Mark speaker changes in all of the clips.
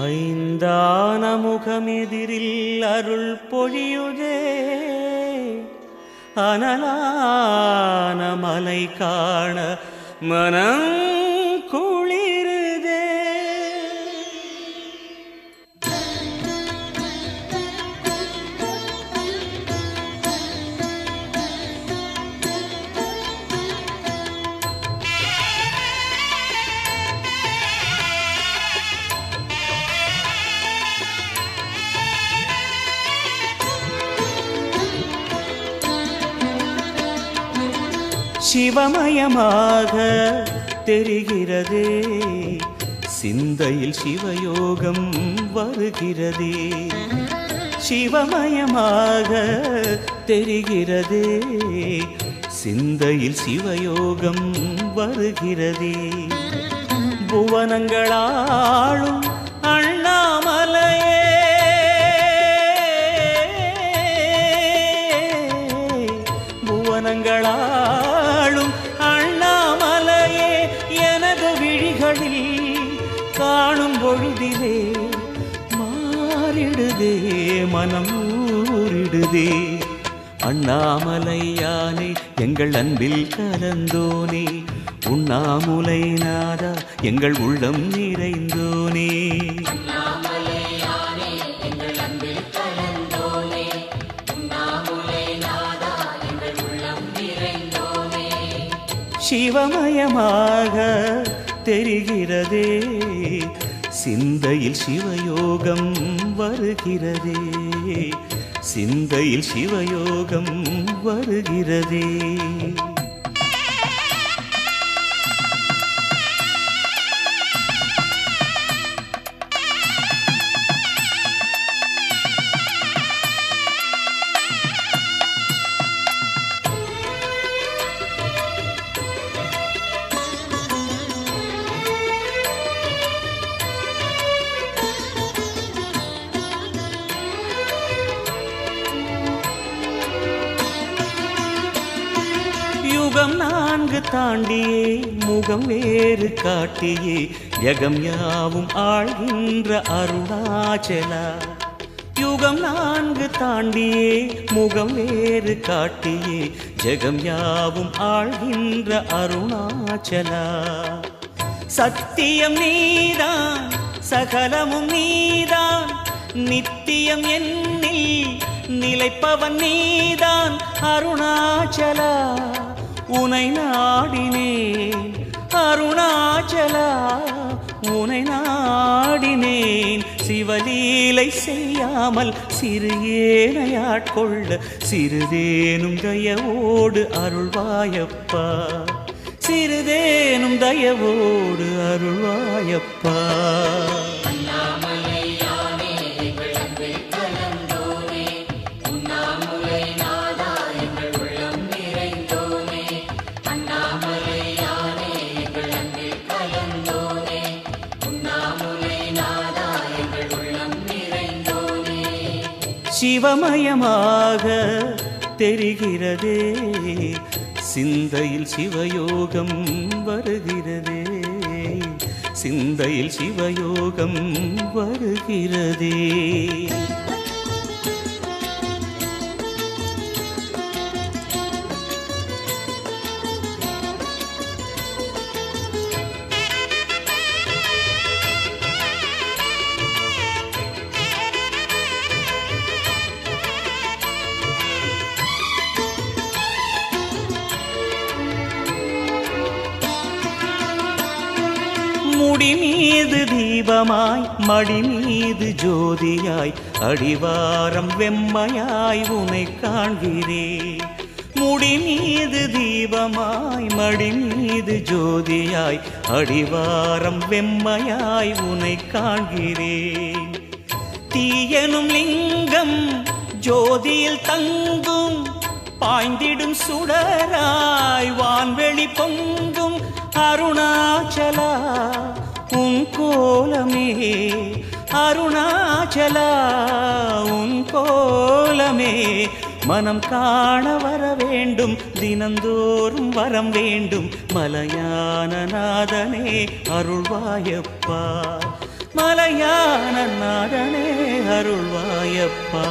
Speaker 1: ஐந்தான முகமெதிரில் அருள் பொழியுதே, அனலான மலை காண மனம் குளிருதே. சிவமயமாக தெரிகிறதே, சிந்தையில் சிவயோகம் வருகிறதே. சிவமயமாக தெரிகிறதே, சிந்தையில் சிவயோகம் வருகிறதே. புவனங்களாளும் அண்ணாமலையே, புவனங்களாளும் அண்ணாமலையே, எனது விழிகளில் காணும் பொழுதிலே மாறிடுதே, மனம் ஊறிடுதே. அண்ணாமலையானே எங்கள் அன்பில் கலந்தோனே, உண்ணாமுலை நாதா எங்கள் உள்ளம் நிறைந்தோனே. சிவமயமாக தெரிகிறதே, சிந்தையில் சிவயோகம் வருகிறதே, சிந்தையில் சிவயோகம் வருகிறதே. யுகம் 4 தாண்டியே முகம் வேறு காட்டியே, யகம் யாவும் ஆழ்கின்ற அருணாச்சலா. யுகம் 4 தாண்டியே முகம் வேறு காட்டியே, ஜெகம் யாவும் ஆழ்கின்ற அருணாச்சலா. சத்தியம் நீதான், சகலமும் நீதான், நித்தியம் என்னில் நிலைப்பவன் நீதான் அருணாச்சலா. உனை நாடினேன் அருணாச்சலா, உனை நாடினேன். சிவலீலை செய்யாமல் சிறு ஏனையாட்கொள்ள சிறிதேனும் தயவோடு அருள்வாயப்பா, சிறிதேனும் தயவோடு அருள்வாயப்பா. சிவமயமாக தெரிகிறதே, சிந்தையில் சிவயோகம் வருகிறதே, சிந்தையில் சிவயோகம் வருகிறதே. முடி மீது தீபமாய் மடி மீது ஜோதியாய், அடிவாரம் வெம்மையாய் உனை காண்கிறேன். முடி மீது தீபமாய் மடி மீது ஜோதியாய், அடிவாரம் வெம்மையாய் உனை காண்கிறேன். தீயனும் லிங்கம் ஜோதியில் தங்கும், பாய்ந்திடும் சுடராய் வான்வெளி பொங்கும் அருணாச்சலா. உன் கோலமே அருணாச்சலா, உன் கோலமே மனம் காண வர வேண்டும், தினந்தோறும் வரம் வேண்டும். மலையான நாதனே அருள்வாயப்பா, மலையான நாதனே அருள்வாயப்பா.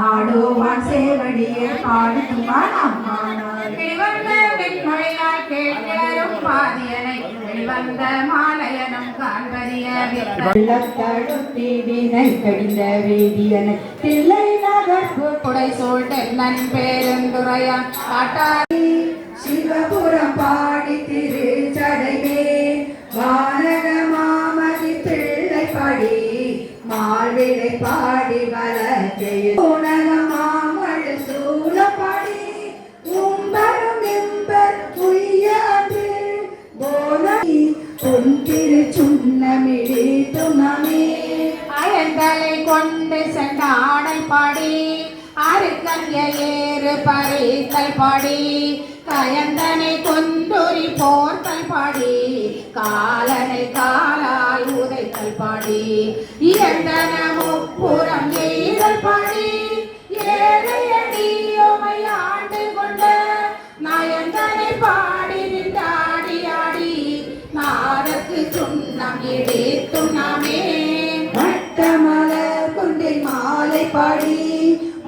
Speaker 2: ஆடுவான் சேவடியே பாடுவான் வெளிவந்த மாலையனும் காண்பறியத்தடுத்தி வினை கடிந்த வேதியனை தில்லை நகர்ப்பு புடை சூழ்நன் பேருந்துரையான் காட்டாரி சிவபுரம் பாடி திரு சடைமே வானக மாமதி பிள்ளை பாடி மால்விடை பாடி வளர்த்தே உனக மாமழு சூழ பாடி உம்பரும் எம்பர் உய்யாது போன சுண்ணமிழித்தும் நாமே அயந்தலை கொண்டு சென்றாடல் பாடி அருக்கல்ய ஏறு பறித்தல் பாடி கயந்தனை கொண்டுரி போர்த்தல் பாடி காலனை காலால் உதைத்தல் பாடி இயந்தன முப்புறம் எய்தல் பாடி ஏழையடியோமை ஆண்டு கொண்ட நயந்தனை பாடி நின்றாடி ஆடி நாதற்கு சுண்ணம் இடித்தும் நாமே மட்டமலர் கொண்டை மாலை பாடி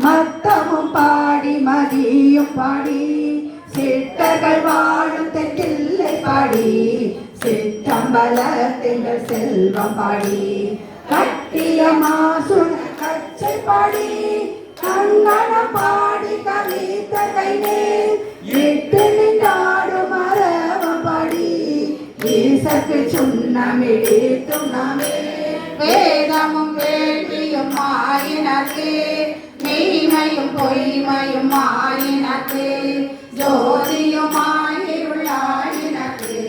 Speaker 2: மத்தமும் பாடி மதியும் பாடி சிட்டர்கள் வாழும் தென்றில்லை பாடி சிற்றம்பல தெங்கள் செல்வம் பாடி கட்டிய மாசுன கச்சை பாடி கங்கணம் பாடி கவித்த கைநேர் இட்டு நின்றாடும் மரவம் பாடி ஈசக்கு சுண்ணமிழித்தும் நாமே வேதமும் வேள்வியும் ஆயினக்கு மெய்மையும் பொய்மையும் ஆயினக்கு ஜோதியும் ஆயிருளாயினக்கு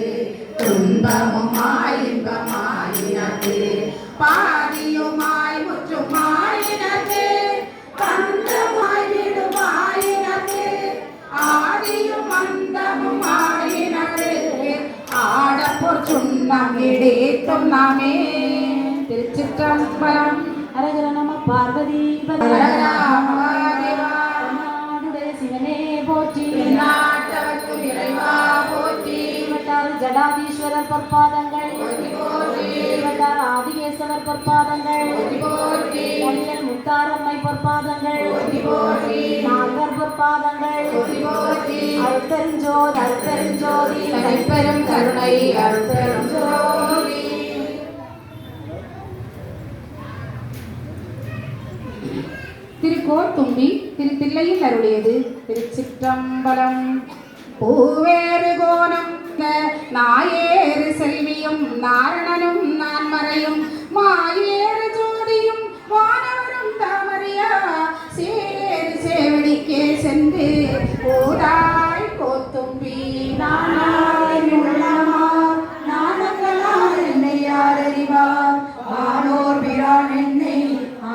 Speaker 2: துன்பமும் ஆயின்பமாயினக்கு பாதியுமாய் முற்றுமாயினக்கு பந்தமாய் விடுமாயினக்கு ஆதியும் அந்தமும் ஆயினக்கு ஆடப்போர் சுண்ணம் இடித்தும் நாமே திருச்சிற்றம்பலம்.
Speaker 3: அரகர நம பார்வதி நாடுடைய சிவனே போற்றி
Speaker 2: நாட்டவர்க்கு இறைவா போற்றி
Speaker 3: வட்டார ஜடாதீஸ்வரர் பொற்பாதங்கள் வட்டார ஆதிகேசவர் பொற்பாதங்கள் கலியல் முத்தாரம்மை பொற்பாதங்கள் நாகர் பொற்பாதங்கள் அருட்பெருஞ்சோதி அருட்பெருஞ்சோதி
Speaker 2: தனிப்பெரும் கருணை அருட்பெரும் ஜோதி. திருக்கோத்தும்பி தில்லையில் அருளியது. திருச்சிற்றம்பலம். பூவேறு கோணம் நாயேறு செல்வியும் நாரணனும் நான்மறையும் மாயேறு ஜோதியும் வானவரும் தாமரையா சேரு சேவடிக்கே சென்று ஓதாய் கோத்தும்பி நானாய் உள்ளமார் நாணங்களால் என்னை யார் அறிவார் ஆனோர் பிரான் என்னை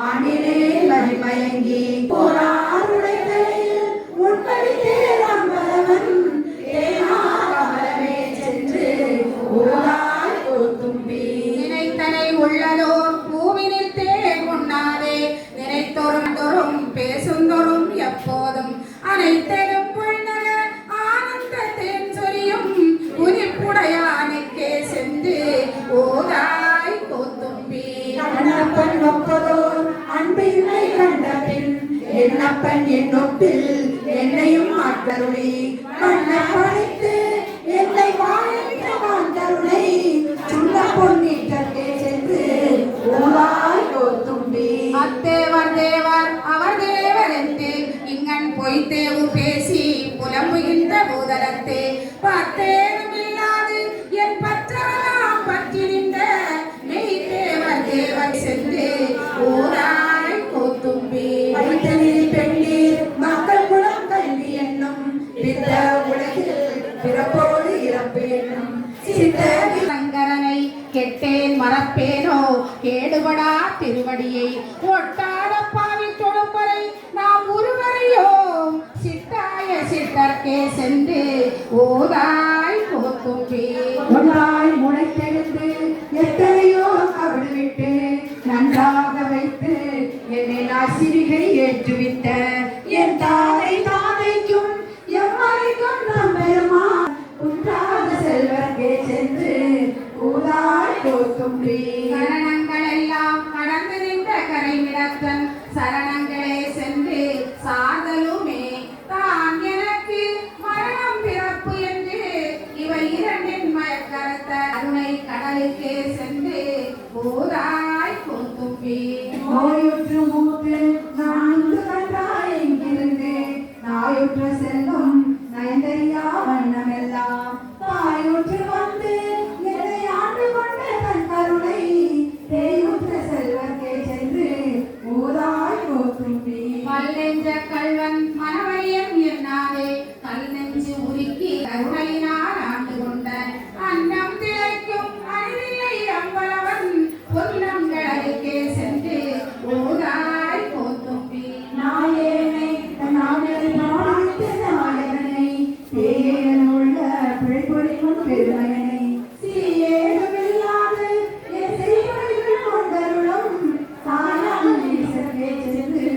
Speaker 2: ஆண்டிலே மறிமயங்கி போராருடைய தலையில் உட்படி தேராம்பலவன் தேனாகமலமே சென்று ஓதாய் கோத்தும்பி நினைத்தனை உள்ளதோ பூவினில் தேன் உண்ணாதே நினைத்தோறும் தோறும் பேசுந்தோறும் எப்போதும் அனைத்தரும் பொழுதல ஆனந்த தேன் சொரியும் உனிப்புடையானுக்கே சென்று ஓதாய் கோத்தும்பி அண்ணப்பன் ஒப்பதோர் அன்பினை கண்ட பின் என்னப்பன் என்னொப்பில் என்னையும் ஆட்கருளி மன்ன படைத்து என்னை வாழ்ந்த வாழ்ந்தருளை சுண்ண பொன்னீட்டே சென்று ஓதாய் கோத்தும்பி அத்தேவர் தேவர் அவர் தேவர் என்று இங்கன் பொய்த்தேவு பேசி புலம்புகின்ற பூதலத்தே பத்தேரும் இல்லாது என் பற்றவெல்லாம் பற்றி நின்ற மெய் தேவர் தேவர் சென்று ஓராய் கோத்தும்பி வைத்தனில் பெண்ணீர் மக்கள் குலம் கல்வி என்னும் பிற உலகில் பிறப்போடு இறப்பு என்னும் சித்த சங்கரனை கெட்டேன் மறப்பேனோ கேடுபடா திருவடியை ஒட்டாத பாவி தொழுப்பறை நாம் ஒருவரையோம் சித்தாய சித்தர்க்கே சென்று ஓதாய் கோத்தும்பி ஒன்றாய் முளைத்தெழுந்து எத்தனையோ கவிடு விட்டு நன்றாக வைத்து என்னை நாசிரிகை ஏற்றுவித்த என் தாதை தாதைக்கும் எம்மாய்க்கும் நம் பெருமான் உண்டாத செல்வர்க்கே சென்று ஊதாய் கோத்தும்பி சரணங்கள் எல்லாம் கடந்து நின்ற கரைவிடத்தன் சரணங்களே சென்று சாதலுமே தான் எனக்கு மரணம் பிறப்பு என்று இவை இரண்டின் மயக்கருத்த அருணை கடலுக்கே சென்று ஊதாய் கோத்தும்பி நோயுற்று மூத்து நான்கு கண்டாய் எங்கிருந்து நாயுற்ற செல்லும் நயந்தறியா வண்ணமெல்லாம் தாயுற்று வந்து என்னை ஆண்டு கொண்ட தன் கருணை தேயுற்ற செல்வர்க்கே சென்று ஊதாய் கோத்தும்பி கல்லெஞ்ச கல்வன் மனவழியம் எண்ணாதே கல் நெஞ்சு உருக்கி கருணையினால் ஆண்டு கொண்ட அன்னம் திளைக்கும் அழிவில்லை அம்பலவன்
Speaker 4: பொழியும் பெருமையனை சீயேதுமில்லாது என் செய்வழிகள் கொண்டருளும் தாயாம் நேசமே சென்று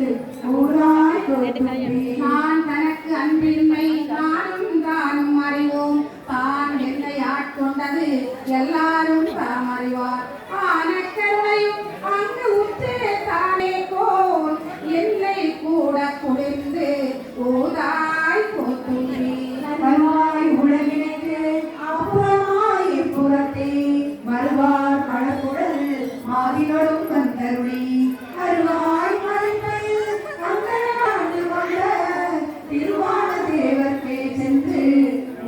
Speaker 4: ஊராய் கொடுப்பேன்.
Speaker 2: நான் தனக்கு அன்பின்மை நானும் தானும் அறிவோம் தான் என்னை ஆட்கொண்டது எல்லாரும் தாம் அறிவார் ஆனக்கருணையும் அங்கு உற்றே தானே போல் என்னை கூட குளிர்ந்து ஓதாய் போத்துள்ளே
Speaker 4: வருவாய் உலகினைக்கு அப்புறமாய் இப்புறத்தே வருவார் களக்குழல் மாதினொடும் வந்தருளி அருவாய் மறைப்பையில் அந்தரமாண்டு கொண்ட திருவான தேவர்க்கே சென்று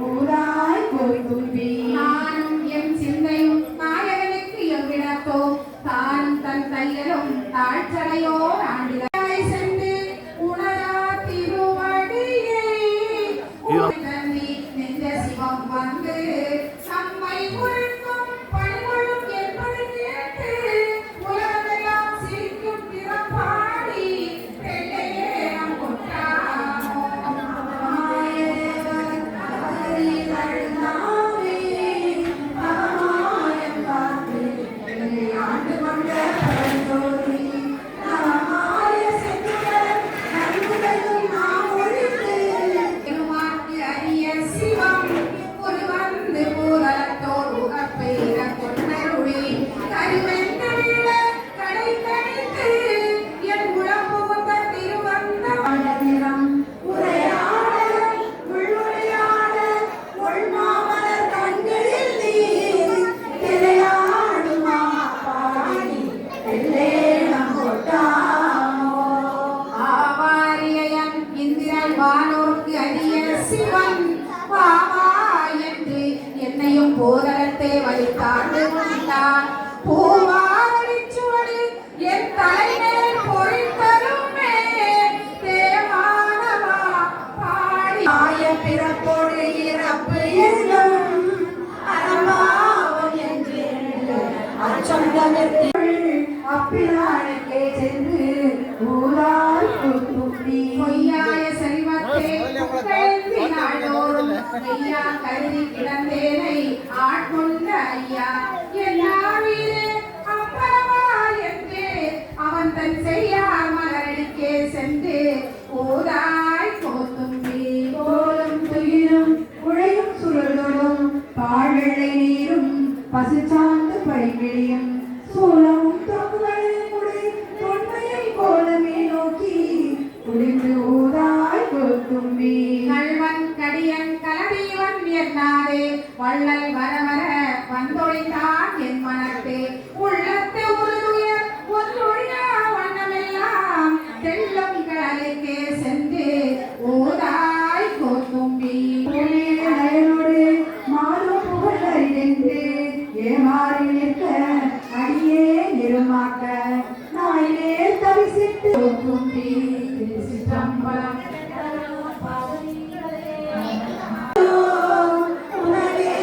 Speaker 4: ஊராய் கோய்தும்பி.
Speaker 2: நானும் என் சிந்தையும் நாயகனுக்கு எவ்விடத்தோ தானும் தன் தையலும் தாழ்ச்சடையோ ஆண்டிலாய் சென்று உணரா திருவடியை தண்ணி நெஞ்ச சிவம் வந்து நம்மை உழைக்கும் பணிகளும் என்பது கேட்டு உலகமெல்லாம் சிரிக்கும் திறப்பாடி பெண்ணையே நம் கொண்டாமோ பெருமாக்கு அரிய சிவம் ஒரு வந்து பூதலத்தோர் உகப்பெய்த கொண்டருளி கருவெந்த வீட கடை கணித்து என் உளம் புகுந்த திருவந்தம்
Speaker 4: உரையாடல் உள்ளுரையாடல் உள்மாமலர் கண்களில் நீர் திரையாடுமா பாடி எல்லேனம் கொட்டாமோ.
Speaker 2: ஆவாரியன் இந்திரன் வானோர்க்கு அரிய சிவன் வாவா என்று என்னையும் போதலத்தை வலித்தாண்டு கொண்டான் பூவாரடிச்சுவடி என் தலைமேல் பொறித்தருமே தேவானவா பாடி
Speaker 4: ஆய பிறப்போடு இறப்பு என்னும் அறம்பாவம் என்று அச்சம் தவிர்த்து அப்பிரானுக்கே சென்று ஊரால் கூத்தும்பி.
Speaker 2: பொய்யாய செல்வத்தை புகழ்ந்து நாள்தோறும் ஐயா கருதி கிடந்தேனை ஆட்கொண்ட ஐயா எல்லாவீரே அப்பரவா என்றே அவன் தன் செய்யார் மலரடிக்கே சென்று ஓதாய் கோத்தும்பி
Speaker 4: கோலும் துயிலும் உழையும் சுழலும் பாழ்வெள்ளை நீரும் பசுச்சாந்து பைகிழியும் சோளமும் தொங்குகளில் முடி தொன்மையை கோலமே நோக்கி குளிர்ந்து ஊதாய் கோத்தும்பி.
Speaker 2: கள்வன் கடியன் கலதீவன் என்னாதே வள்ளல் வர வர வந்தொழிந்தான் என் மனத்தே உள்ளத்து உருதுயர் ஒன்றொழியா வண்ணமெல்லாம் தெள்ளும் கடலுக்கே சென்று ஓதாய் கோத்தும்பி
Speaker 4: புலியனோடு மாறும் புகழ் அறிந்து ஏமாறி நிற்க அடியே நிருமாக்க நாயிலே தரிசித்து கோத்தும்பி.
Speaker 2: திருச்சிற்றம்பலம்
Speaker 4: உனக்கே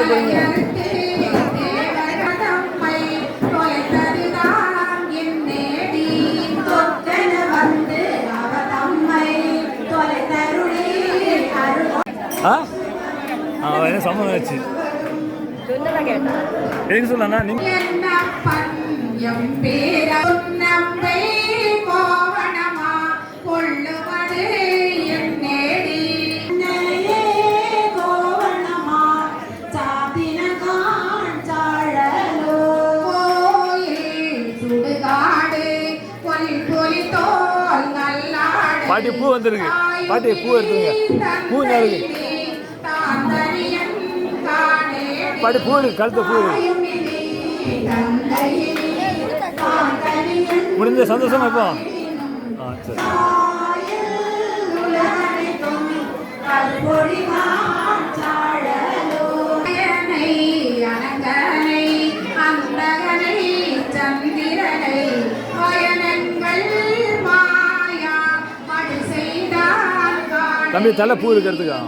Speaker 5: போறீங்க? என்ன சம்மந்தம் ஆச்சு எதுக்கு சொல்லண்ணா நீங்க பாட்டி பூ வந்துருக்கு பாட்டி பூ எடுத்துங்க பூ இருக்கு பாட்டி பூ இருக்கு கழுத்த பூ இருக்கு முடிஞ்ச சந்தோஷமா இப்போ சரி தம்பி தலை பூ இருக்கிறதுக்கா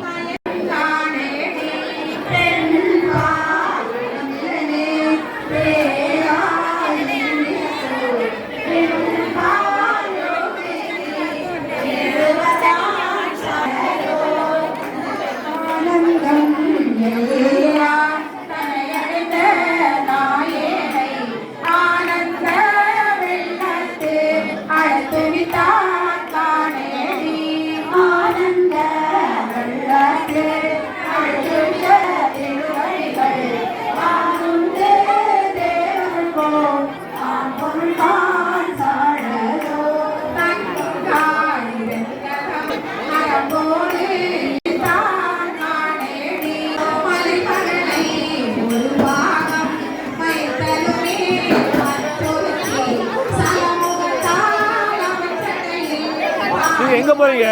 Speaker 5: எங்க போறீங்க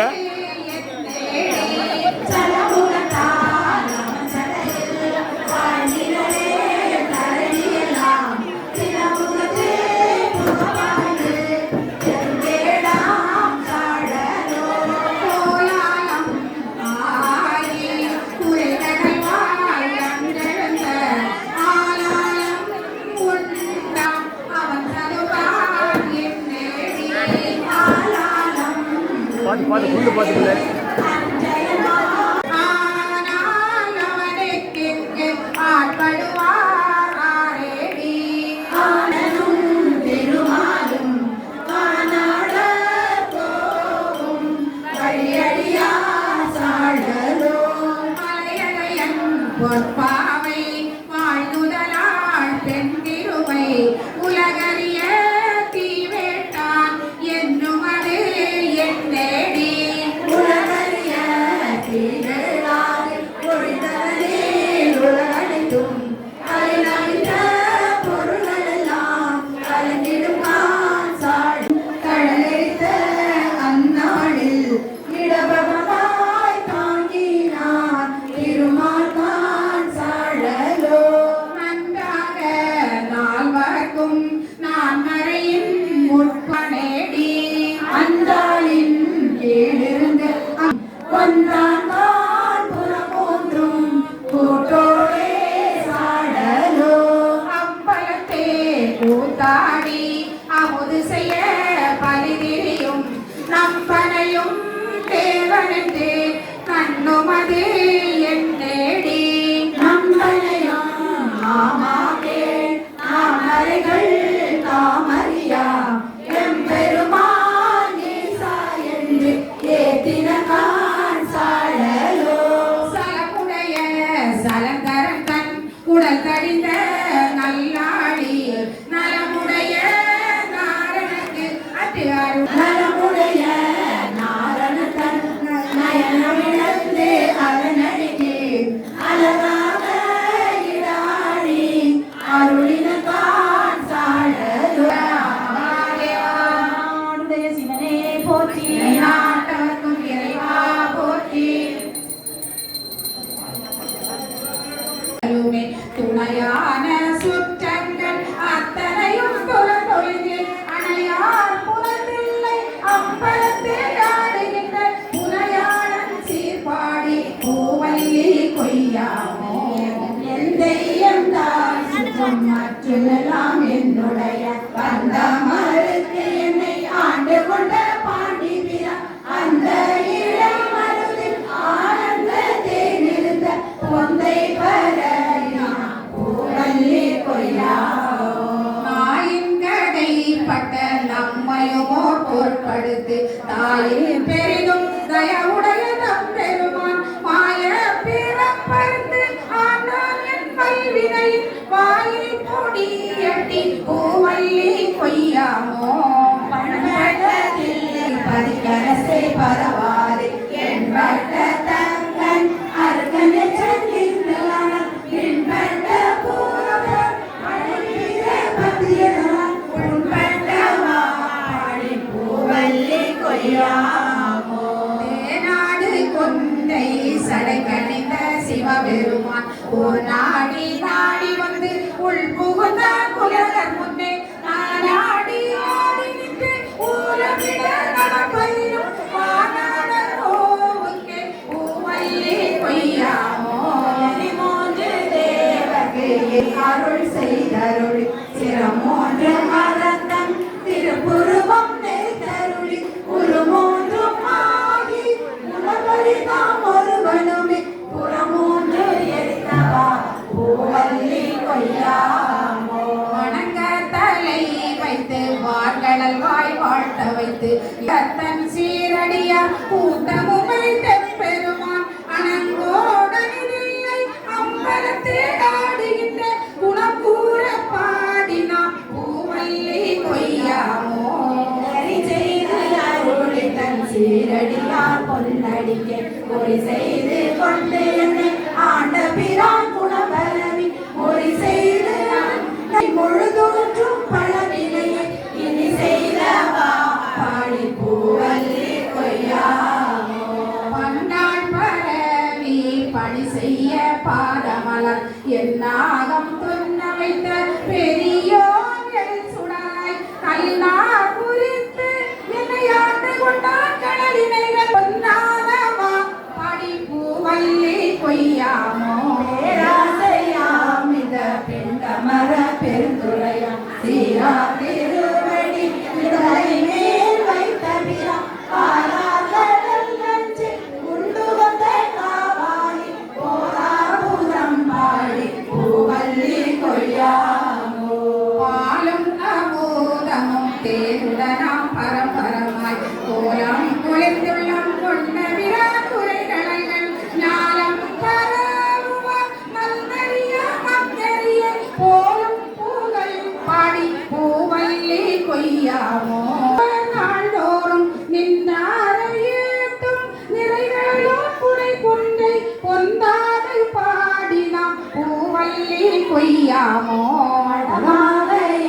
Speaker 5: பாட்டு பாட்டு புல்லு பாட்டுல
Speaker 2: பொற்பாவை வாழ்ந்துதலாள் பெண் திருவை உலகறிய தீவேட்டான் என்னும் அது என்னேடி உலகறிய தீவேளாது ஒழித்தவனே உலகனைத்தும் அறிந்த பொருளெல்லாம் கலந்திடும் சாடு கடலெடுத்த அந்நாளில் இடபகமாய் தாங்கினான் திருமால் நான் மறையின் முற்பனேடி அந்தாளின் கீழிருந்து கொன்றான் புறமூன்றும் கூட்டோடே சாடலோ அப்பலத்தே கூத்தாடி அமுது செய்ய பலிதிரியும் நம்பனையும் தேவனென்று கண்ணுமது என் தேடி நம்பனையும் ஆமாக்கே நாமரைகள் தாமரியா எம்பெருமான் ஈசா என்று ஏத்தினான் சாழலோ சலமுடைய சலந்தரன் தன் உடல் தடிந்த நல்லாடி நலமுடைய நாரணனுக்கு அட்டு அருள் நலமுடைய நாரணன் தன் நயனமிழந்து அவனடிக்கு அழகாக இடாடி அருளினத்தான் சாழலுடைய சிவனே போற்றி நாட்டவர்க்கும் இறைவா போற்றி துணையான சுற்றங்கள் அத்தனையும் துறந்தொழிந்து அணையார் புலத்தில்லை அம்பலத்தில் ஆடுகின்ற புனையாளன் சீர்பாடி பூவல்லி கொய்யாமோ எந்த செய்யும் தாய் சுற்றம் மற்றெல்லாம் என்னுடைய வந்த மறுத்து என்னை ஆண்டு கொண்ட பாண்டி வீரா அந்த இளம் மருதில் ஆனந்த தேனிருந்த பொந்தை பர பூவல்லி கொய்யா மாயின்கடைப்பட்ட நம்மையுமோ பொருட்படுத்து தாயின் பெரிதும் தயவுடைய தம் பெருமான் மாய பிறப்பறுத்து ஆனால் என் கல்வினை வாயில் பொடியட்டி பூவல்லி கொய்யாமோ பண்பட்டதில்லை பதிகரசை பரவாது என் வட்ட தங்கன் அருகனை சந்தித்தலான பின்பட்ட பூரவர் அழகிய பத்தியதான் உண்பட்டவா பாடி பூவல்லி கொய்யாமோ நாடு கொண்டை சடை கணிந்த சிவபெருமான் ஓர் நாடி நாடி வந்து உள் புகுந்த குலகர் முன்னே நாடி ஆடி நின்று ஊரவிட நடப்பதிலும் மாநாடர் ஓவுக்கே பூவல்லி கொய்யாமோ மூன்று தேவர்க்கு அருள் செய்தருள் சிரமோன்று மரத்தன் திருப்புருவம் நெய்தருளி உருமோன்றும் ஆகி உலகறிதாம் ஒருவனுமே புறமூன்று எரித்தவா பூவல்லி கொய்யாமோ வணங்க தலை வைத்து வார்கடல் வாய் வாழ்த்த வைத்து தன் சீரடியா கூட்டமுமை தெப்பெருமான் அனங்கோடனில்லை அம்பலத்தே ஆடுகின்ற குணக்கூற பாடினான் பூவல்லி கொய்யாமோ செய்து அருளி தன் சீரடியார் பொன்னடிக்க ஒரு செய்து கொண்டு என்னை ஆண்ட பிரான் குணபரவி ஒரு செய்து முழுதோற்றும் பழவினையை இனி செய்தவா பாடி பூவல்லி கொய்யாமோ பண்டாள் பரவி பணி செய்ய பாதமலர் என்னாகம் துண்ண வைத்த பெரியோர்கள் சுடாய் கல்லார் குறித்து என்னை ஆண்டு கொண்டார் கடலினைகள் பொன்னானவா பாடி பூவல்லி கொய்யாமோ பேராசையாம் இந்த பிண்டமர பெருந்துரையாம் சீரா திருவடி இதழை மேல் வைத்த பிறா பாராதல் நஞ்சு உண்டு வந்த காவாயி போராபுரம் பாடி பூவல்லி கொய்யாமோ பாலும் அமோதமும் தேருடனாம் பரம்பரமாய் கோலம் குளிர்ந்துள்ளம் கொண்ட விரா குறைகள் ஞாலம் பரவுவா நல்லறிய மக்கறிய போலும் பூகள் பாடி பூவல்லி கொய்யாமோ நாள்தோறும் நின்றாரையேட்டும் நிறைகளோ குறை கொண்டை பொந்தாது பாடினாம் பூவல்லி கொய்யாமோ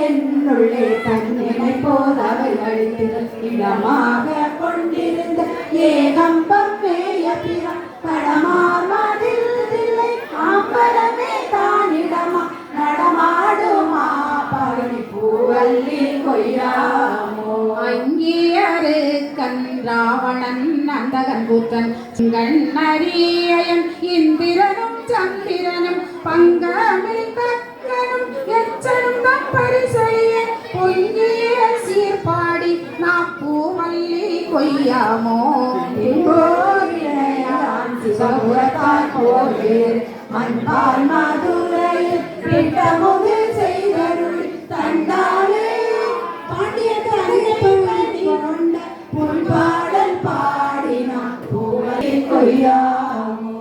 Speaker 2: என்னுள்ளே தன்னினை போதவை அழித்து இடமாக கொண்டிருந்த ஏகம்பம் மேய பிற படமார் மதில்லை ஆம்பரமே தானிடமா நடமாடுமா பாடி பூவல்லி கொய்யாமோ அங்கியரு கண் ராவணன் அந்தகன் கூற்றன் கண்ணரியன் இந்திரனும் சந்திரனும் பங்கமில் தக்கனும் எச்சனும் தம் பரிசொழிய பொங்கிய சீர்பாடி நாம் பூவல்லி கொய்யாமோ சிவபுரத்தார் போவேர் மண்பால் மதுரையில் பிட்டமுது செய்தருள் தண்டாலே பாண்டிய கொண்ட புல்பாடல் பாடினான் பூவல்லி கொய்யாமோ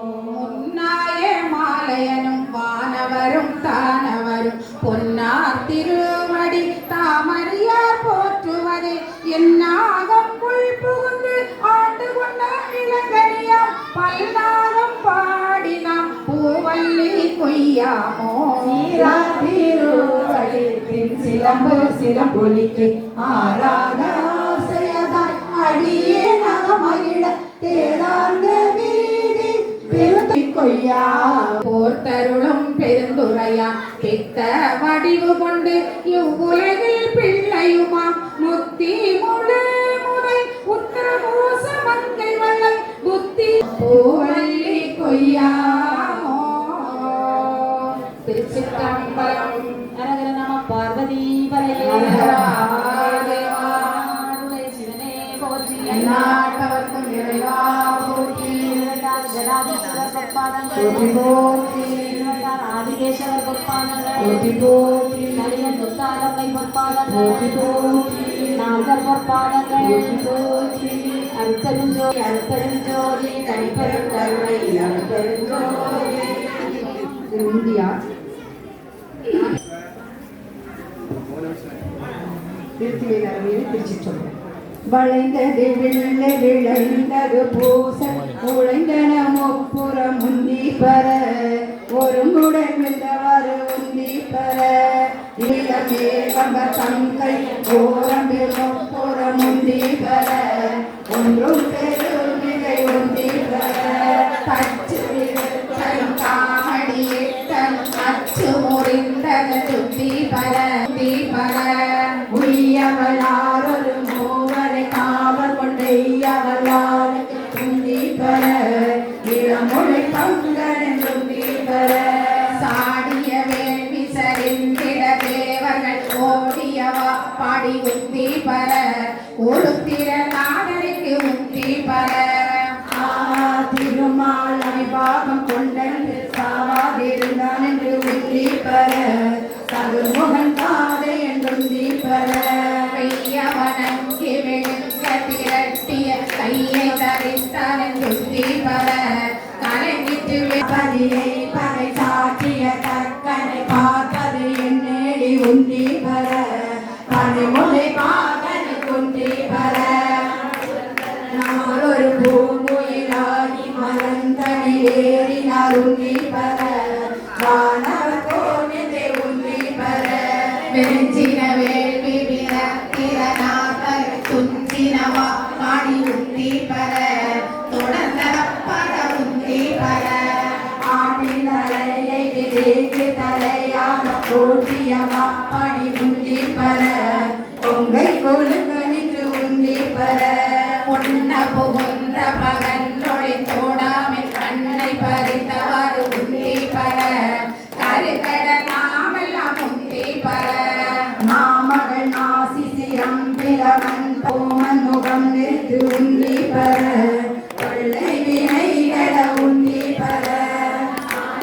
Speaker 2: முன்னாய மாலையனும் வானவரும் தானவரும் பொன்னார் திருவடி தாமரியார் போற்றுவதே என்னாகம் புல் புகுந்து ஆண்டு கொண்ட இளங்கனியா பல்நாகம் பாடினாம் பூவல்லி கொய்யாமோ திருவடி சிலம்பு சிலம்பொலிக்கு ஆராக ஆசையதாய் அடியே நகமகிழ தேடார்ந்த வீதி பெருந்தை கொய்யா போர்த்தருளும் பெருந்துரையான் பித்த வடிவு கொண்டு இவ்வுலகில் பிள்ளையுமா முத்தி முழு முதல் உத்தரமோச மங்கை வள்ளல் புத்தி பூவல்லி கொய்யாமோ போற்றி போற்றி
Speaker 3: திருவட்டார் ஆதிகேசவர் பொற்பாதங்கள்
Speaker 2: போற்றி போற்றி
Speaker 3: நளினன் முத்தாரம்மை பொற்பாதங்கள்
Speaker 2: போற்றி போற்றி
Speaker 3: நால்வர் பொற்பாதங்கள்
Speaker 2: போற்றி போற்றி
Speaker 3: அருட்பெருஞ்சோதி அருட்பெருஞ்சோதி தனிப்பெரும் கருணை அருட்பெருஞ்சோதி
Speaker 2: இந்தியா திருச்சிற்றம்பலம் வளைந்தது வில்லை விளைந்தது பூச உழைந்தன முப்புறம் முந்தி பெற ஒரு முடன் வென்றவாறு உந்தி பெற இளமே கம்ப தங்கை ஓரம்பு முப்புறம் முந்தி பெற ஒன்றும் பெருமிகை உந்தி பெற தச்சு காமடியிட்டன் அச்சு முறிந்தது துத்தி பல உய்யவளாரொரு மூவரை காவல் கொண்டையவளாறு துந்தி பெற இளமொழி பங்கன் துந்தி பெற சாடிய வேள்வி சரிந்திட தேவர்கள் ஓடியவா பாடி உந்தி பெற ஒழுத்திர நாடனுக்கு உந்தி பெற திருமால் அவிபாகம் கொண்டன்று சாவாதிருந்தான் என்று உந்தி பெற சதுர்முகன் காதை என்றுந்தி பெற கையவனங்கி விழுங்க திரட்டிய கையை தரித்தான் என்றுந்தி பெற கலைஞிட்டு பதியை பகை சாற்றிய தக்கனை பார்த்தது என்னேடி உந்தி பெற பனிமுலை பாகனை உந்தி பெற நாளொரு பூங்குயிலாகி மலர்ந்தனை ஏறினார் உந்தி பெற வானவர் கோவிலை உந்தி பெற வெஞ்சின வேள்வி விரத்திரநாதர் துஞ்சினவா பாடி உந்தி பெற தொடர்ந்தப்பட உந்தி பெற ஆட்டின் தலையை விதைக்கு தலையாக போட்டியவா பாடி உந்தி பெற பொங்கை கொழுங்க நின்று உந்தி பெற பொன்ன புகுன்ற பகன் நொழி தோடாமல் கண்ணை பறித்தவாறு உந்தி பெற கருகட நாமெல்லாம் உந்தி பெற நாமகள் நாசி சிரம் பிறவன் போமன் முகம் நிறுத்து உந்தி பெற கொள்ளை வினைகட உந்தி பெற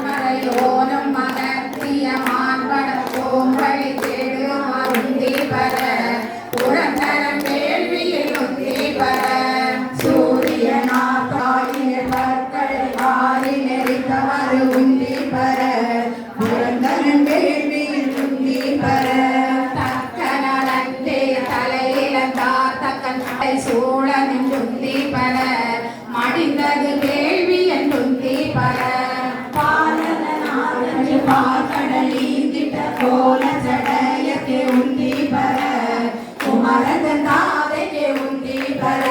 Speaker 2: மறையோனும் மகத்திய மான்பட கோம்பளை தேடுமார் உந்தி பெற புறந்தரம் வேள்வியில் உந்தி பெற சூரியனாத்தாயின் பற்களை ஆறி நெறித்தவர் உந்தி பெற புறந்தரம் வேள்வியில் உந்தி பெற தக்க நலந்தே தலையிலந்தார் தக்கன் சூழனின் உந்தி பெற மடிந்தது வேள்வி என்றுந்தி பெற பாலனாதனை பார்க்கடல் ஈந்திட்ட கோல சடையத்தை உந்தி பெற குமரன் தாதைக்கு உந்தி பெற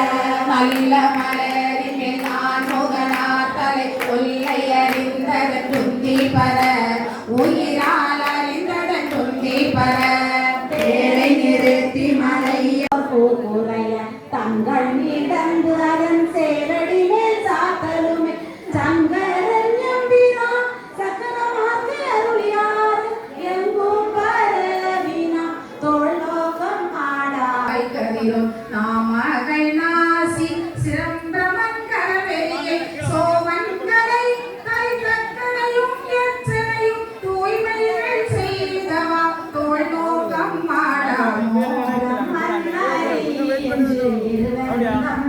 Speaker 2: நல்ல மலரின் மேல் நான் முகனார் தலை கொல்லை அறிந்ததன் துந்தி பெற உயிரால் அறிந்ததன் துந்தி பெற தேரை நிறுத்தி மலைய
Speaker 3: பூக்குறைய தங்கள் இடந்து அதன் சேரடி மேல் சாத்தலுமே சங்கரன் எம்பினா சக்கரமாக்கு அருளியார் எங்கும் பரவினா தொழோகம் ஆடாய்
Speaker 2: கதிரும் நாமகள் நாசி சிரம்பிரமன் கரவெளியை சோமன்களை கைதக்கனையும் எச்சனையும் தூய்மைகள் செய்தவா தோல் நோக்கம் மாடாமோ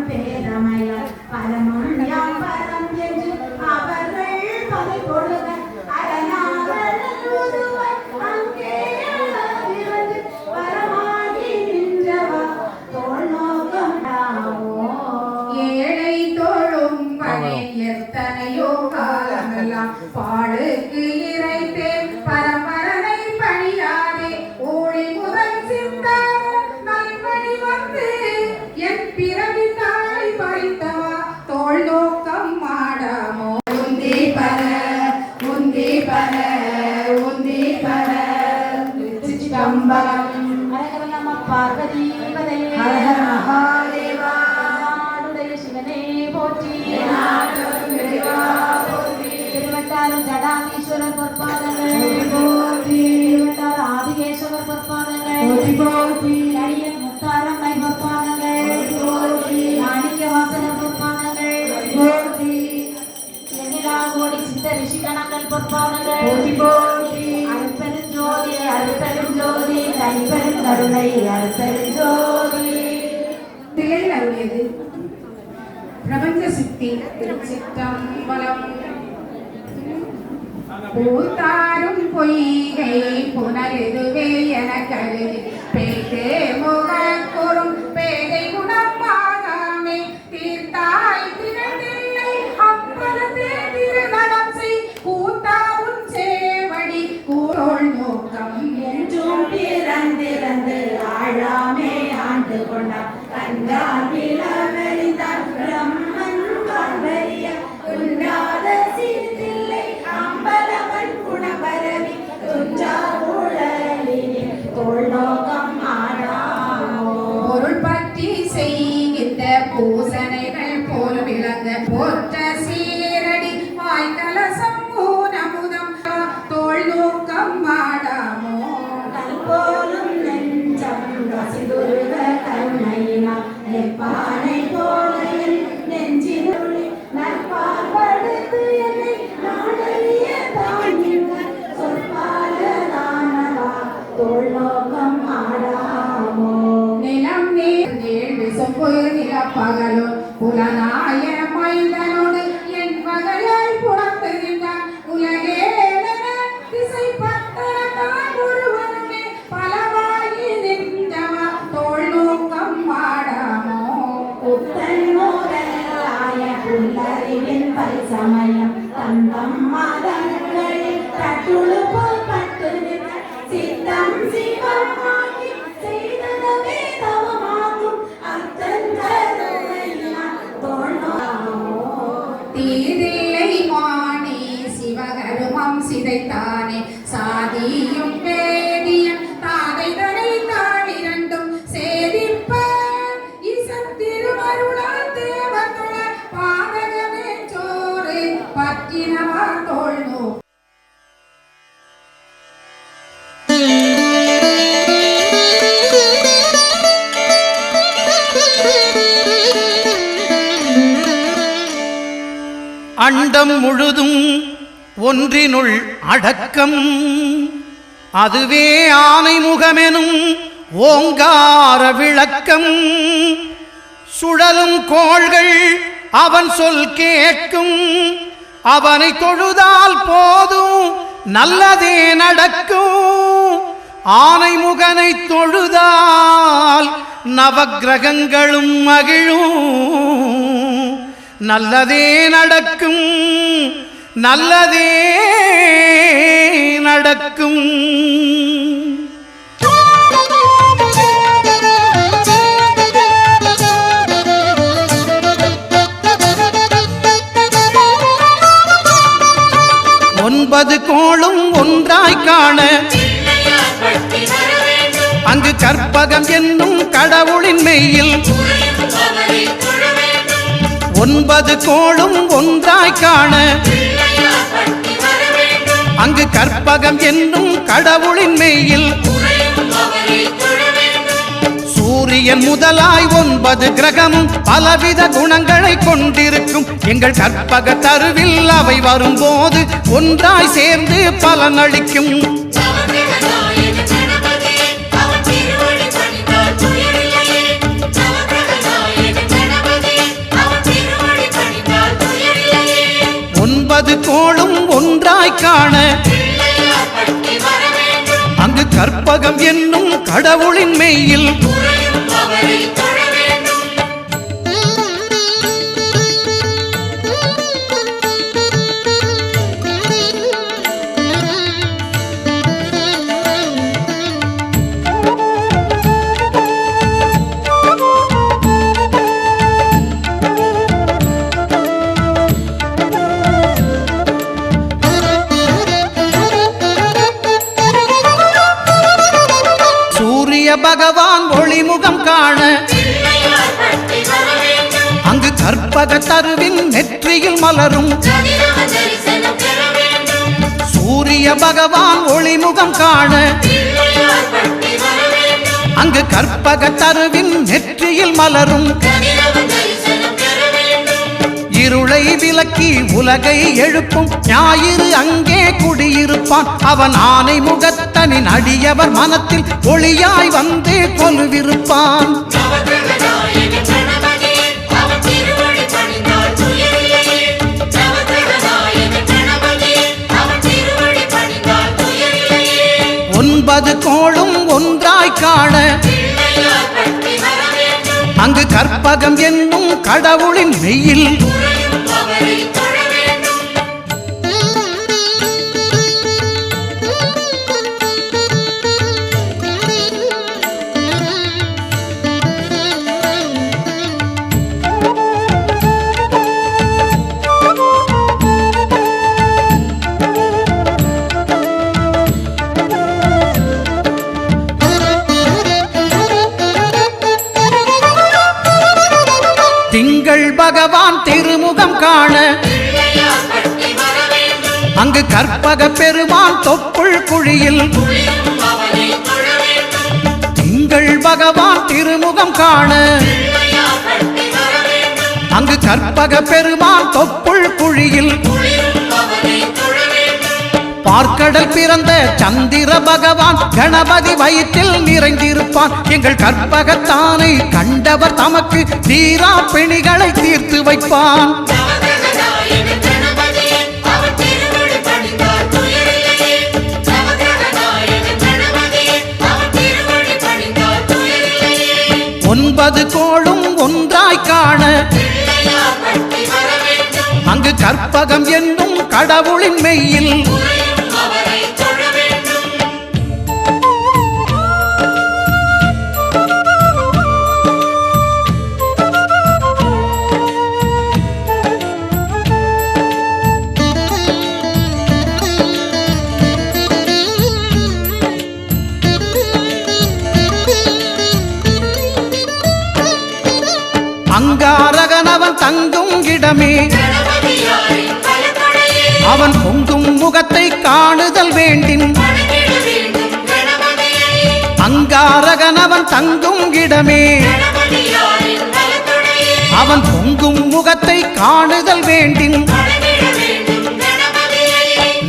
Speaker 3: பேரமையார் பரமம் யாம் பரம் என்று அவர்கள் பகை கொடுக அரணாவல் உருவாய் அங்கே இருந்து வரமாகி நின்றவா தோல் நோக்கம் தாமோ
Speaker 2: ஏழை தோழும் பணி எத்தனையோ காலமெல்லாம் பாடுக்கு இறைத்தேன் பரம்பரனை பணியாதே ஊழி முதல் சிந்தார நல்பணி வந்து என் பிறவி தாய் பறித்தவா தோல் நோக்கம் மாடாமோ உந்தி பெற உந்தி பெற உந்தி பெற சிதம்பரம்
Speaker 3: அரகர நம பார்வதி பதையே
Speaker 2: ஹர ஹர மகாதேவா
Speaker 3: நாடுடைய சிவனே போற்றி
Speaker 2: நாடும் இறைவா போற்றி
Speaker 3: திருவட்டாறு ஜடாதீஸ்வரர் பொற்பாதங்கள்
Speaker 2: போற்றி
Speaker 3: திருவட்டாறு ஆதிகேசவர் பொற்பாதங்கள்
Speaker 2: போற்றி போற்றி
Speaker 3: நடிகன் முத்தாரம்மை பொற்பாதங்கள்
Speaker 2: போற்றி
Speaker 3: மாணிக்க வாசகர் பொற்பாதங்கள்
Speaker 2: போற்றி
Speaker 3: எண்ணிலா கோடி சித்த ரிஷி பொற்பாதங்கள்
Speaker 2: போற்றி போற்றி
Speaker 3: அருட்பெருஞ்சோதி அருட்பெருஞ்சோதி தனிப்பெருங்கருணை அருட்பெருஞ்சோதி.
Speaker 2: தில்லையில் அருளியது பிரபஞ்ச சித்தி திருச்சிற்றம்பலம். பூத்தாரும் பொய்கை புனருதுவே என கருதி பேதே முகக்கூறும் பேதை குணமாகாமே தீர்த்தாய் திரண்டில்லை அப்பலத்தே திருநடம் செய் கூத்தாவும் சேவடி கூரோள் நோக்கம்
Speaker 3: என்றும் பிறந்திருந்து ஆழாமே ஆண்டு கொண்டார் கண்டார் விளவெளிந்தார் பிரம்மன் காண்பறிய உண்டாத சிறிதில்லை அம்பலவன் குணபரவி துஞ்சார் ஊழலிலே தோள் நோக்கம் ஆடாமோ.
Speaker 2: பொருள் பற்றி செய்கின்ற பூசனைகள் போல் விளங்க போற்ற சீரடி வாய்க்கலசம் ஊனமுதம் தோள் நோக்கம் ஆடாமோ.
Speaker 3: போலும் நெஞ்சம் ரசிதுருக கருணையினால் நெப்பானை போல என் நெஞ்சினுள்ளே நற்பாற்படுத்து என்னை நாடறிய தாங்கினார் சொற்பாலதானவா தோள் நோக்கம் ஆடாமோ.
Speaker 2: நிலம் நீர் ஏழு சொப்பு நிலப்பகலோ புலனாய மைந்தனோடு என் பகலாய் புறத்துகின்றான் உலகேளன திசை பத்தரத்தான் ஒருவனுமே பலவாயி நின்றவா தோள் நோக்கம் ஆடாமோ.
Speaker 3: புத்தன் மோதலாய புல்லறிவின் பரிசமயம் தந்தம் மதங்களில் தட்டுழு போல் பட்டு நின்ற சித்தம் சிவமாகி செய்ததவே தவமாகும் அத்தன் கருணையினால் தோள் நோக்காமோ.
Speaker 2: தீதில்லை மானே சிவகருமம் சிதைத்தானே சாதியும் வேதியம் தாதைதனை தாழிரண்டும் சேதிப்ப இசத்திருமருளால் தேவத்துள பாதகமே சோறு பற்றினவா தோள் நோ.
Speaker 1: அண்டம் முழுதும் ஒன்றினுள் அடக்கம் அதுவே ஆனைமுகமெனும் ஓங்கார விளக்கம் சுழலும் கோள்கள் அவன் சொல் கேட்கும் அவனை தொழுதால் போதும் நல்லதே நடக்கும் ஆனைமுகனை தொழுதால் நவக்கிரகங்களும் மகிழும் நல்லதே நடக்கும் நல்லதே நடக்கும். ஒன்பது கோளும் ஒன்றாய் காண அங்கு கற்பகம் என்னும் கடவுளின் மெய்யில் ஒன்பது கோளும் ஒன்றாய் காண அங்கு கற்பகம் என்னும் கடவுளின் மெய்யில் சூரியன் முதலாய் 9 கிரகமும் பலவித குணங்களை கொண்டிருக்கும் எங்கள் கற்பக தருவில் அவை வரும்போது ஒன்றாய் சேர்ந்து பலனளிக்கும். ஒன்பது கோளும் ஒன்றாய் காண அங்கு கற்பகம் என்னும் கடவுளின் மெய்யில் பகவான் ஒளிமுகம் காண அங்கு கற்பக தருவின் நெற்றியில் மலரும் சூரிய பகவான் ஒளிமுகம் காண அங்கு கற்பக தருவின் நெற்றியில் மலரும் இருளை விலக்கி உலகை எழுப்பும் ஞாயிறு அங்கே குடியிருப்பான். அவன் ஆனை முகத்தனின் அடியவர் மனத்தில் ஒளியாய் வந்து கொலுவிருப்பான். ஒன்பது கோளும் ஒன்றாய் காண அங்கு கற்பகம் என்னும் கடவுளின் மெய்யில் திங்கள் பகவான் திருமுகம் காண அங்கு கற்பக பெருமான் தொப்புள் குழியில் திங்கள் பகவான் திருமுகம் காண அங்கு கற்பக பெருமான் தொப்புள் குழியில் பார்க்கடல் பிறந்த சந்திர பகவான் கணபதி வயிற்றில் நிறைந்திருப்பான். எங்கள் கற்பகத்தானை கண்டவர் தமக்கு தீரா பிணிகளை தீர்த்து வைப்பான். ஒன்பது கோளும் ஒன்றாய் காண அங்கு கற்பகம் என்னும் கடவுளின் மெய்யில் அங்காரகனவன் தங்கும் இடமே அவன் பொங்கும் முகத்தை காணுதல் வேண்டின். அங்காரகனவன் தங்கும் இடமே அவன் பொங்கும் முகத்தை காணுதல் வேண்டின்.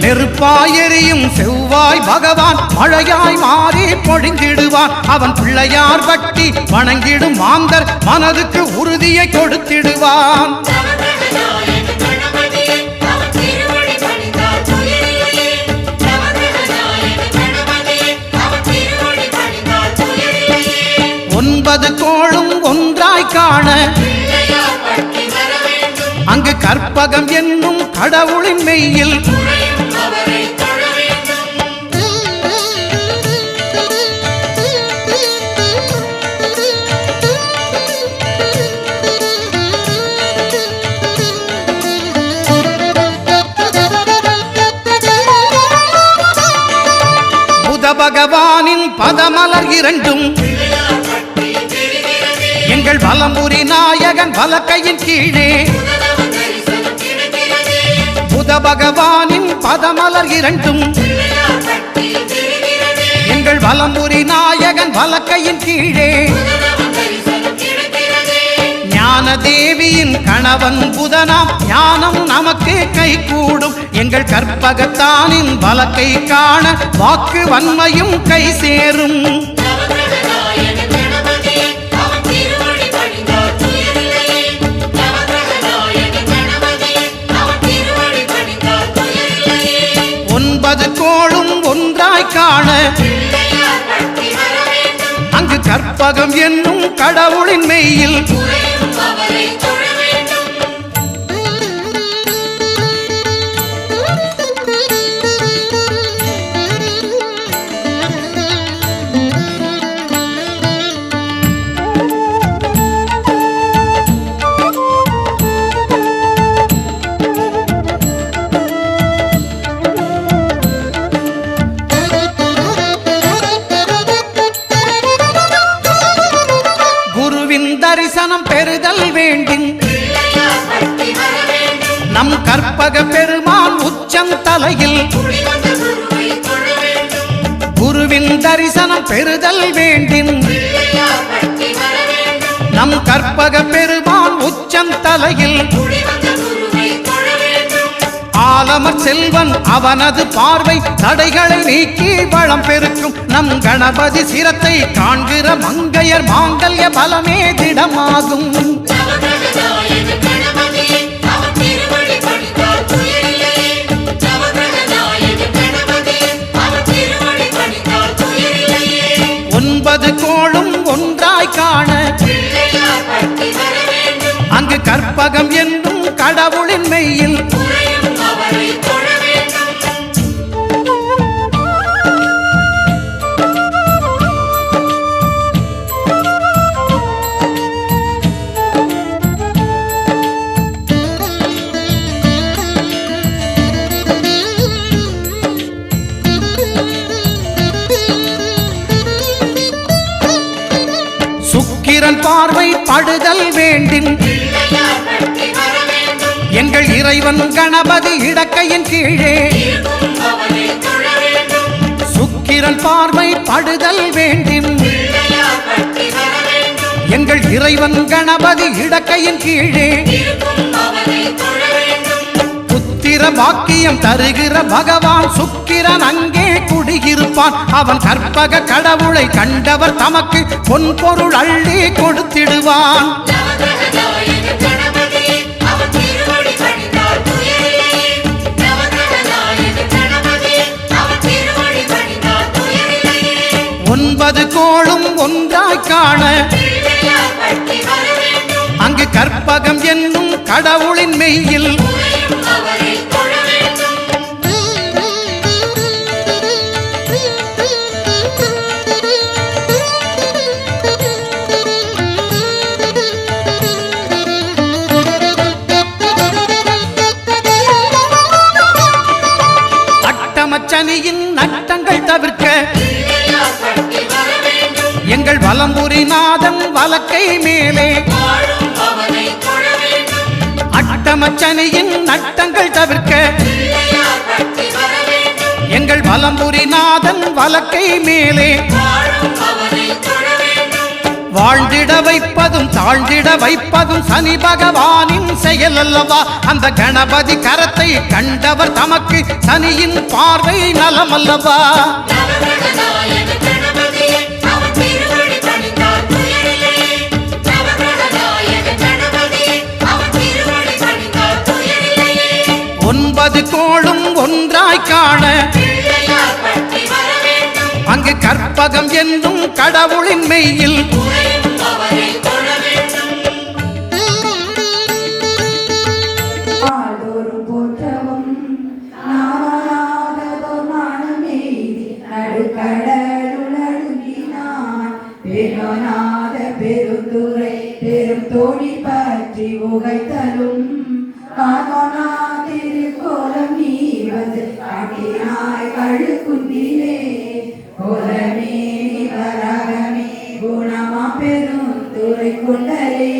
Speaker 1: நெருப்பாய் எரியும் செவ்வாய் பகவான் மழையாய் மாறி பொழிந்திடுவான். அவன் பிள்ளையார் பட்டி வணங்கிடும் மாந்தர் மனதுக்கு உறுதியை கொடுத்திடுவான். ஒன்பது கோளும் ஒன்றாய் காண அங்கு கற்பகம் என்னும் கடவுளின் மெய்யில் புத பகவானின் பதமலர் இரண்டும் எங்கள் வலம்புரி நாயகன் வலக்கையின் கீழே. புத பகவானின் பதமலர் இரண்டும் எங்கள் வலம்புரி நாயகன் வலக்கையின் கீழே. ஞான தேவியின் கணவன் புதனாம் ஞானம் நமக்கு கை கூடும். எங்கள் கற்பகத்தானின் வலக்கை காண வாக்கு வன்மையும் கை சேரும். ஒன்பது கோளும் ஒன்றாய் காண அங்கு கற்பகம் என்னும் கடவுளின் மெய்யில் தரிசனம் பெறுதல் வேண்டின். நம் கற்பக பெருமான் உச்சந்தலையில் குருவின் தரிசனம் பெறுதல் வேண்டின். நம் கற்பக பெருமான் உச்சந்தலையில் ஆலமர் செல்வன் அவனது பார்வை தடைகளை நீக்கி வளம் பெருக்கும் நம் கணபதி சிரத்தை காண்கிற மங்கையர் மாங்கல்ய பலமே திடமாகும். ஒன்பது கோளும் ஒன்றாய் காண அங்கு கற்பகம் என்னும் கடவுளின் மெய்யில் சுக்கிரன் பார்வை படுதல் வேண்டின் எங்கள் இறைவன் கணபதி இடக்கையின் கீழே சுக்கிரன் பார்வை படுதல் வேண்டின் எங்கள் இறைவன் கணபதி இடக்கையின் கீழே புத்திர பாக்கியம் தருகிற பகவான் சுக்கிரன் அங்கே குடியிருப்பான். அவன் கற்பக கடவுளை கண்டவர் தமக்கு பொன் பொருள் அள்ளி கொடுத்திடுவான். ஒன்பது கோளும் ஒன்றாய் காண அங்கு கற்பகம் என்னும் கடவுளின் மெய்யில் அட்டமச்சனியின் நட்டங்கள் தவிர்க்க எங்கள் வலம்புரிநாதன் வலக்கை மேலே அட்டமச்சனியின் நட்டங்கள் தவிர்க்க எங்கள் வலம்புரிநாதன் வலக்கை மேலே வாழ்ந்திட வைப்பதும் தாழ்ந்திட வைப்பதும் சனி பகவானின் செயல் அல்லவா. அந்த கணபதி கரத்தை கண்டவர் தமக்கு சனியின் பார்வை நலம் அல்லவா. ஒன்பது கோளும் ஒன்றாய் காண அங்கு கற்பகம் என்னும் கடவுளின் மெய்யில்
Speaker 4: போற்றவும் நாமாதோ நாணமெய்தி நடுக்கடலுளடுங்கினான் பெருநாத பெருந்துரை பெரும் தோழி பற்றி உகைத்தலும் காதோனா திருக்கோலம் நீவது காட்டினாய் கழுக்குந்திலே கோலமே வரகமே குணமா பெரும் துறை கொண்டலே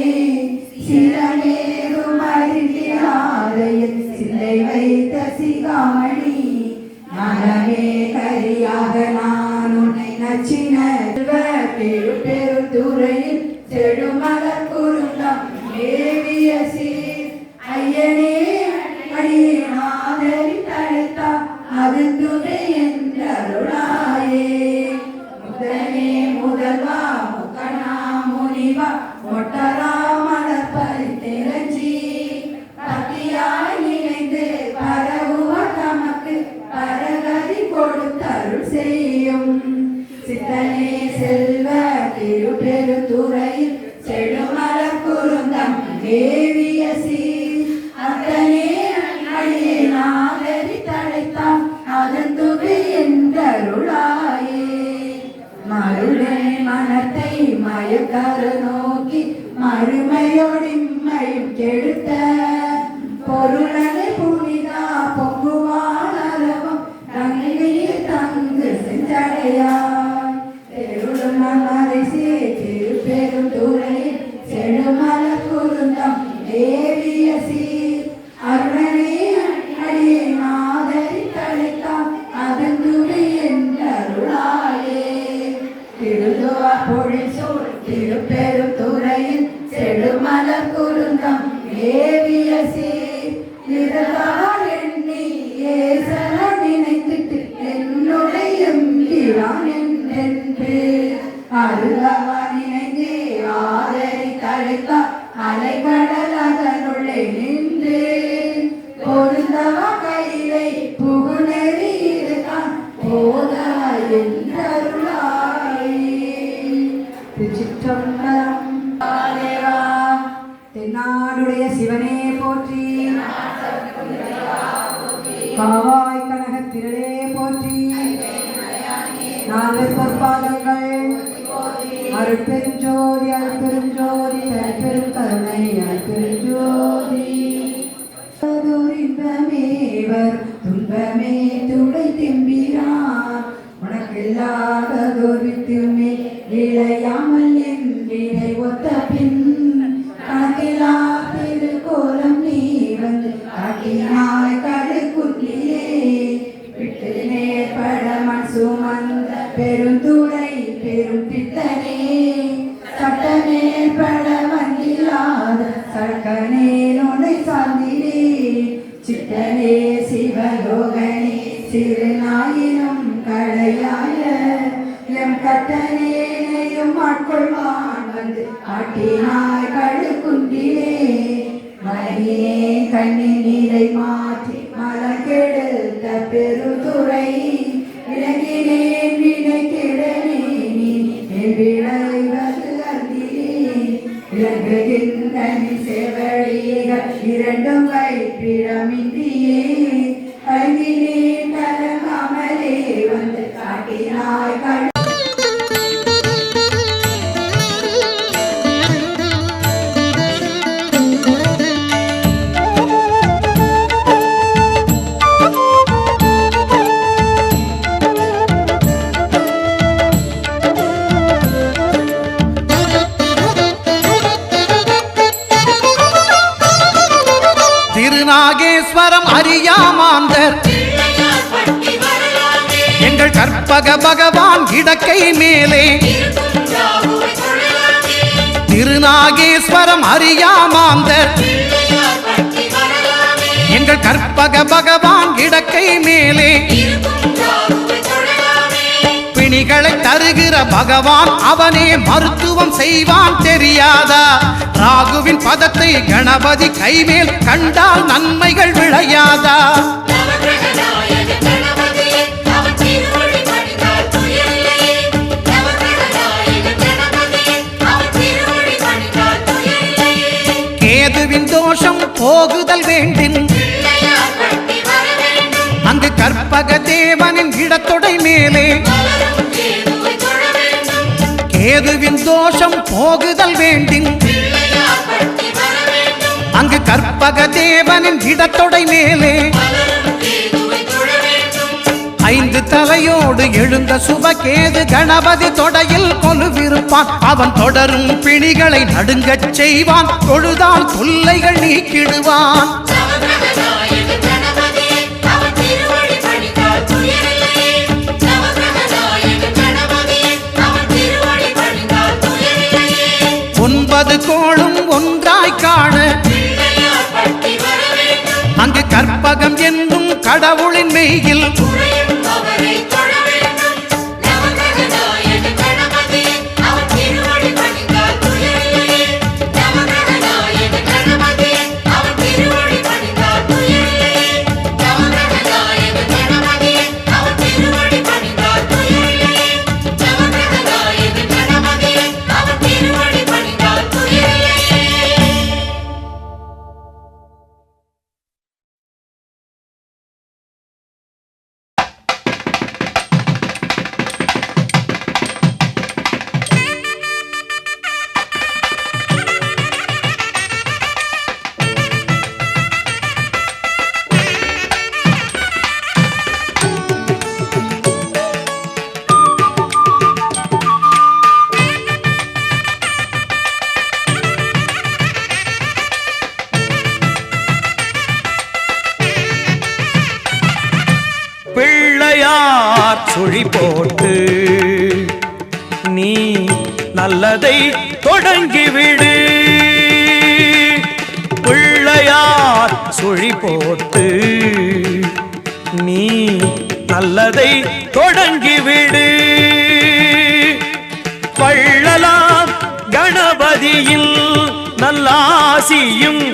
Speaker 4: சிறநேரும் அறிந்திராதையில் சிலை வைத்த சிகாமணி நலமே கரியாக நான் உன்னை நச்சின பெரு பெரு துறையில் செடுமலர் குருந்தம் தேவிய சீர் ஐயனே அடியேனாதரி தழைத்தா அது துணை என்றருளாயே முதலே முதல்வா முக்கணா முனிவா மொட்டரா மலர் பறித்தெரஞ்சி பத்தியாய் நினைந்து பரவுவர் தமக்கு பரகதி கொடுத்தருள் செய்யும் சித்தனே செல்வ திரு பெரு துறையில் செடுமலர் குருந்தம் தேவிய சீர் அத்தனே அடியேனாதரி தழைத்தான் அதன் துகை என்றருளாயே மருளே மனத்தை மயக்கரு நோக்கி மறுமையோடிம்மையும் கெடுத்த பொருளனை புனிதா பொங்குவாளரவம் தங்கையில் தங்கு செஞ்சடையாய் தெருளும் மறைசே திருப்பெரும் துறையில் செடுமலர் குருந்தம் தேவிய சீர் அருணனே அடியே நாதரி தழைத்தான் அதன் துறை என்றருளாயே திருதுவா பொழில் சூழ் திருப்பெரும் துறையில் செடுமலர் குருந்தம் தேவிய சீர் நிறதால் எண்ணி அருளவன் இணைந்தே ஆதரி தழைத்தார் அலைகடல் அதனுள்ளே நின்று பொருந்தவ கையிலை புகுநெறி இருக்கான் போதவ என்றருளாய். திருச்சிற்றம்பலம். தேவா தென்னாடுடைய சிவனே போற்றி, காவாய் கனகத் திரளே போற்றி, நான்கு பொற்பாதங்கள் அருட்பெருஞ்சோதி அருட்பெருஞ்சோதி தனிப்பெரும் கருணை அருட்பெருஞ்சோதி. இன்பமேவர் துன்பமே துடை திம்பிரான் உனக்கில்லாததோர் வித்துமே இளையாமல் என் வினை ஒத்த பின் கணக்கிலா திருக்கோலம் நீ வந்து காட்டினாய் கடுக்குன்றிலே விட்டு நேர்பட மண் சுமந்த பெருந்துளை பெரும் திட்டனே சட்ட நேர்பட வந்திலாத சர்க்கனே நுடை சார்ந்திலே சித்தனே சிவயோகனே சிறுநாயினும் களையாய எம் கட்டனேனையும் ஆட்கொள்வான் வந்து ஆட்டினாய் கடுக்குன்றிலே மலையே கண்ணின் நீரை மாற்றி மலம் கெடுத்த பெருதுறை விளங்கினேன் வினை கெடனே நீ விளைவது அர்த்திலே விளங்குகின்ற செவடிகள் இரண்டும் கைப்பிடமின்றியே கல்வினேன் கலங்காமலே வந்து காட்டினாய் கடு.
Speaker 1: திருநாகேஸ்வரம் அறியாமாந்தர் எங்கள் கற்பக பகவான் இடக்கை மேலே திருநாகேஸ்வரம் அறியாமாந்தர் எங்கள் கற்பக பகவான் இடக்கை மேலே பிணிகளை தருகிற பகவான் அவனே மருத்துவம் செய்வான் தெரியாதா ராகுவின் பதத்தை கணபதி கைமேல் கண்டால் நன்மைகள் விளையாதா கேதுவின் தோஷம் போகுதல் வேண்டின் அங்கு கற்பக தேவனின் இடத்தொடை மேலே கேதுவின் தோஷம் போகுதல் வேண்டின் அங்கு கற்பக தேவனின் இடத்தொடை மேலே ஐந்து தலையோடு எழுந்த சுபகேது கணபதி தொடையில் கொலுவிருப்பான் அவன் தொடரும் பிணிகளை நடுங்கச் செய்வான் தொழுதால் தொல்லைகள் நீக்கிடுவான் ஒன்பது கோளும் ஒன்றாய் காண அங்கு கற்பகம் என்னும் கடவுளின் மெய்யில்
Speaker 6: சுழி போட்டு நீ நல்லதை தொடங்கிவிடு. பிள்ளையார் சுழி போட்டு நீ நல்லதை தொடங்கிவிடு. கணபதியில் நல்லாசியும்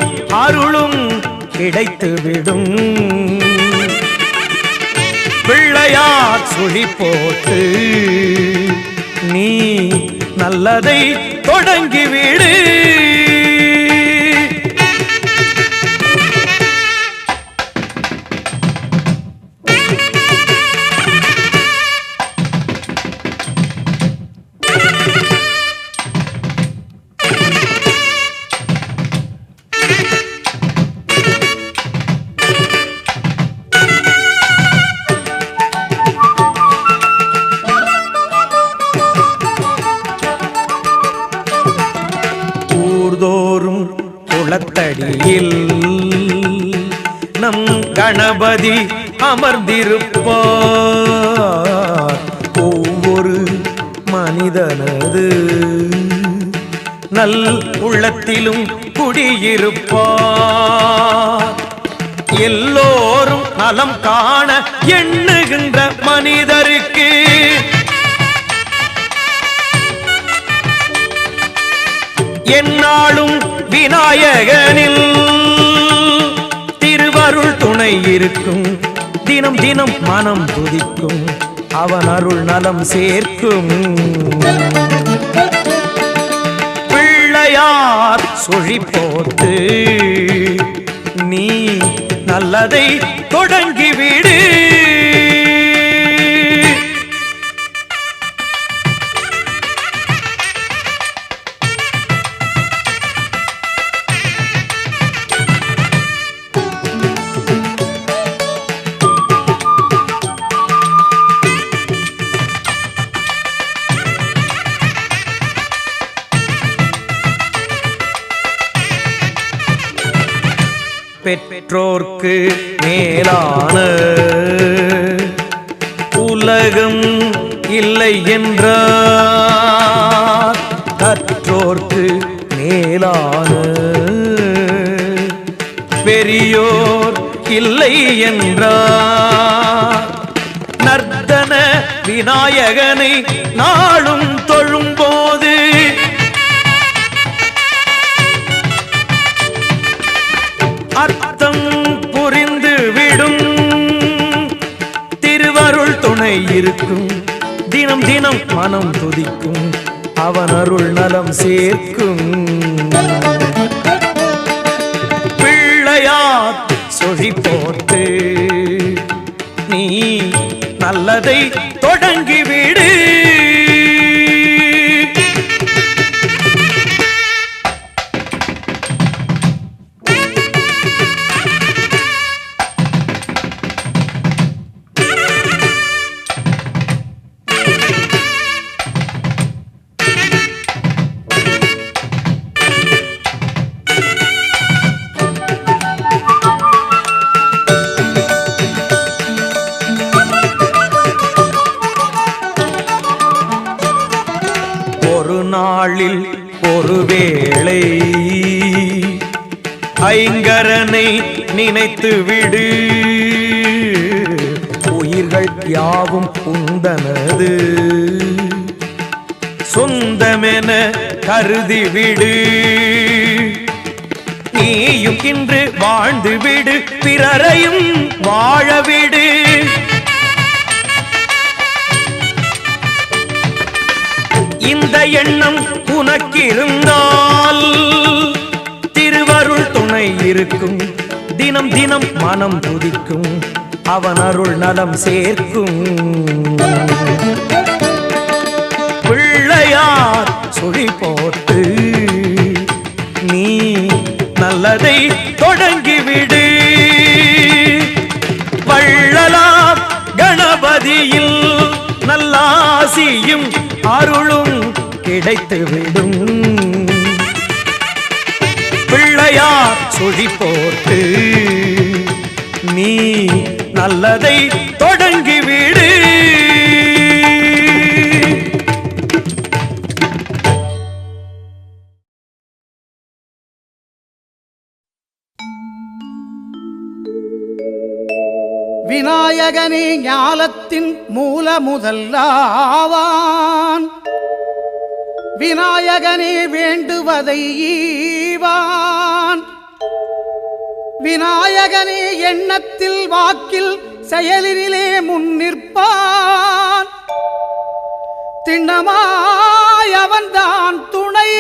Speaker 6: அருளும் கிடைத்துவிடும். பிள்ளையார் சுழி போட்டு நீ நல்லதை தொடங்கிவிடு. ஊர்தோறும் குளத்தடியில் நம் கணபதி அமர்ந்திருப்பார். ஒவ்வொரு மனிதனது நல் உள்ளத்திலும் குடியிருப்பார். எல்லோரும் நலம் காண எண்ணுகின்ற மனிதருக்கு என்னாலும் விநாயகனில் திருவருள் துணை இருக்கும். தினம் தினம் மனம் துதிக்கும், அவன் அருள் நலம் சேர்க்கும். பிள்ளையார் சுழி போட்டு நீ நல்லதை தொடங்கிவிடு. பெற்றோர்க்கு மேலான உலகம் இல்லை என்றார். கற்றோர்க்கு மேலான பெரியோர் இல்லை என்றார். நர்த்தன விநாயகனை நாளும் தொழும்போது அர்த்தம் புரிந்து விடும். திருவருள் துணை இருக்கும், தினம் தினம் மனம் துதிக்கும், அவன் அருள் நலம் சேர்க்கும். பிள்ளையார் சுழி போட்டு நீ நல்லதை தொடங்கிவிடு. நாளில் ஒருவேளை ஐங்கரனை நினைத்து விடு. உயிர்கள் யாவும் உந்தனது சொந்தமென கருதி விடு. நீயும் இன்று வாழ்ந்து விடு, பிறரையும் வாழவிடு. இந்த எண்ணம் உனக்கிருந்தால் திருவருள் துணை இருக்கும். தினம் தினம் மனம் துதிக்கும், அவன் அருள் நலம் சேர்க்கும். பிள்ளையார் சுழி போட்டு நீ நல்லதை தொடங்கிவிடு. வள்ளலார் கணபதியில் நல்லாசியும் அருளும் கிடைத்துவிடும். பிள்ளையார் சுழி போட்டு நீ நல்லதை தொடங்கிவிடு.
Speaker 1: விநாயகனே ஞாலத்தின் மூல முதல்லாவான். விநாயகனே வேண்டுவதை ஈவான். விநாயகனே எண்ணத்தில் வாக்கில் செயலிலே முன்னிற்பான். திண்ணமாய் அவன்தான் துணை